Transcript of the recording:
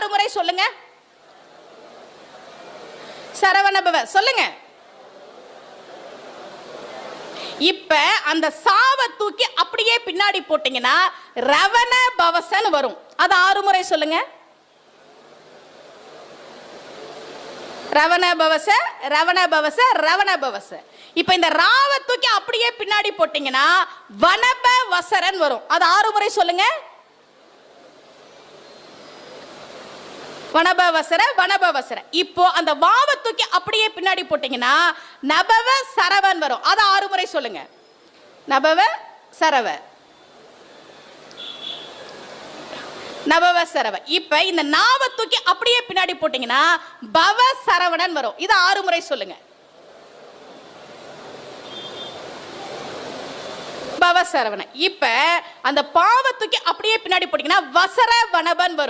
6 முறை சொல்லுங்க. சரவணபவ சொல்லுங்க. இப்ப அந்த சாவை தூக்கி அப்படியே பின்னாடி போட்டீங்கன்னா ரவண பவசன் வரும். அது 6 முறை சொல்லுங்க. ரவண பவச, ரவண பவச, ரவண பவச. இப்ப இந்த ராவை தூக்கி அப்படியே பின்னாடி போட்டீங்கன்னா வனப வசரன் வரும். அது 6 முறை சொல்லுங்க. வனபவசர, வனபவசர. இப்போ அந்த வாவை தூக்கி அப்படியே பின்னாடி போட்டீங்கன்னா நபவ சரவன் வரும். அது 6 முறை சொல்லுங்க. நபவ சரவ, நபவ சரவ. இப்ப இந்த நாவை தூக்கி அப்படியே பின்னாடி போட்டீங்கன்னா பவ சரவணன் வரும். இது 6 முறை சொல்லுங்க. பவ சரவணன். இப்ப அந்த பாவை தூக்கி அப்படியே பின்னாடி போட்டீங்கன்னா வசர வனபன் வரும்.